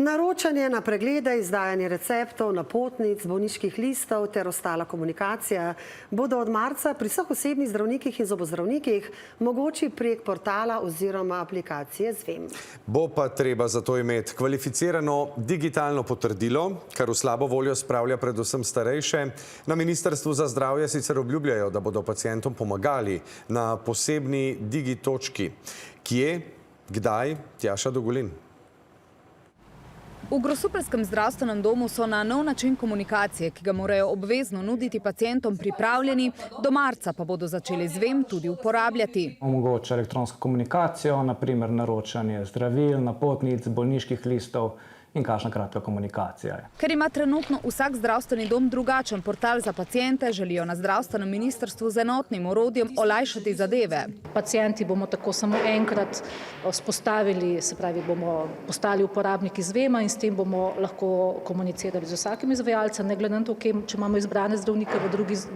Naročanje na preglede, izdajanje receptov, napotnic, bolniških listov ter ostala komunikacija bodo od marca pri vseh osebnih zdravnikih in zobozdravnikih mogoči prek portala oziroma aplikacije Zvem. Bo pa treba zato imeti kvalificirano digitalno potrdilo, kar v slabo voljo spravlja predvsem starejše. Na Ministrstvu za zdravje sicer obljubljajo, da bodo pacientom pomagali na posebni digitočki. Kje, kdaj, Tjaša Dogolin. V Grosupeljskem zdravstvenem domu so na nov način komunikacije, ki ga morajo obvezno nuditi pacientom, pripravljeni, do marca pa bodo začeli Zvem tudi uporabljati. Omogoča elektronsko komunikacijo, naprimer naročanje zdravil, napotnic, bolniških listov in kakšna kratka komunikacija je. Ker ima trenutno vsak zdravstveni dom drugačen portal za paciente, želijo na zdravstvenem ministrstvu z enotnim orodjem olajšati zadeve. Pacienti bomo tako samo enkrat vzpostavili, se pravi, bomo postali uporabniki Zvema in s tem bomo lahko komunicirali z vsakim izvajalcem, ne glede na to, če imamo izbrane zdravnike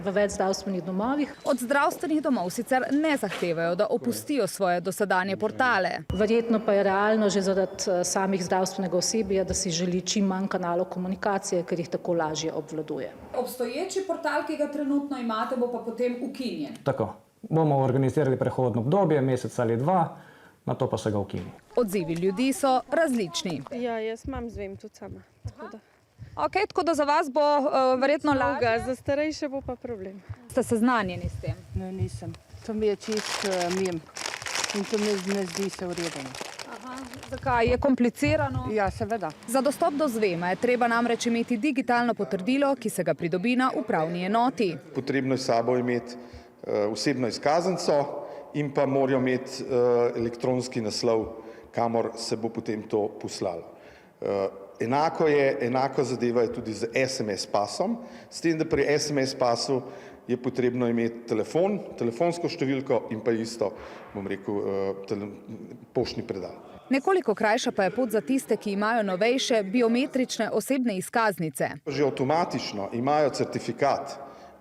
v več zdravstvenih domovih. Od zdravstvenih domov sicer ne zahtevajo, da opustijo svoje dosedanje portale. Verjetno pa je realno že zaradi samih zdravstvenega osebja, da si želi čim manj kanalov komunikacije, ker jih tako lažje obvladuje. Obstoječi portal, ki ga trenutno imate, bo pa potem ukinjen. Tako. Bomo organizirali prehodno obdobje, mesec ali dva, na to pa se ga ukini. Odzivi ljudi so različni. Ja, jaz imam Zvem tudi sama. Tako da za vas bo verjetno lažje. Za starejše bo pa problem. Ste seznanjeni s tem? No, nisem. To mi je čist mim in to mi ne zdi se uredeno. Zakaj? Je komplicirano? Ja, seveda. Za dostop do Zvema je treba namreč imeti digitalno potrdilo, ki se ga pridobi na upravni enoti. Potrebno je s sabo imeti osebno izkaznico in pa morajo imeti elektronski naslov, kamor se bo potem to poslalo. Enako zadeva je tudi z SMS pasom, s tem, da pri SMS pasu je potrebno imeti telefonsko številko in pa isto, bom rekel, poštni predal. Nekoliko krajša pa je pot za tiste, ki imajo novejše biometrične osebne izkaznice. Že avtomatično imajo certifikat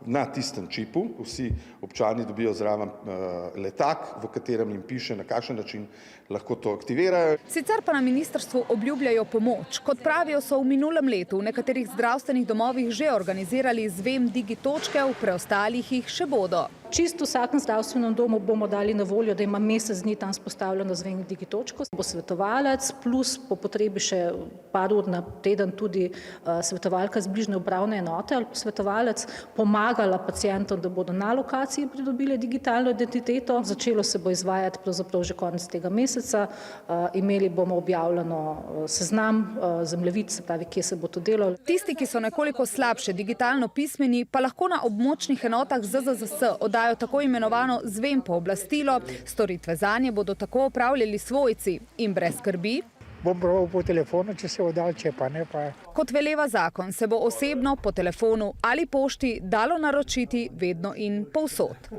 na tistem čipu, vsi občani dobijo zraven letak, v katerem jim piše, na kakšen način lahko to aktivirajo. Sicer pa na ministrstvu obljubljajo pomoč. Kot pravijo, so v minulem letu v nekaterih zdravstvenih domovih že organizirali Zvem digitočke, v preostalih jih še bodo. Čisto v vsakem zdravstvenem domu bomo dali na voljo, da ima mesec dni tam vzpostavljeno Zvem digitočko. Bo svetovalec plus po potrebi še par ur na teden tudi svetovalka z bližnje upravne enote ali svetovalec pomagala pacientom, da bodo na lokaciji pridobili digitalno identiteto. Začelo se bo izvajati pravzaprav že konec tega meseca. Imeli bomo objavljeno seznam zemljevid, se pravi, kje se bo to delalo. Tisti, ki so nekoliko slabše digitalno pismeni, pa lahko na območnih enotah ZZZS oddajo tako imenovano Zvem pooblastilo. Storitve zanje bodo tako opravljali svojci in brez skrbi. Bom probal po telefonu, če se oddal, če pa ne pa. Kot veleva zakon, se bo osebno po telefonu ali pošti dalo naročiti vedno in povsod.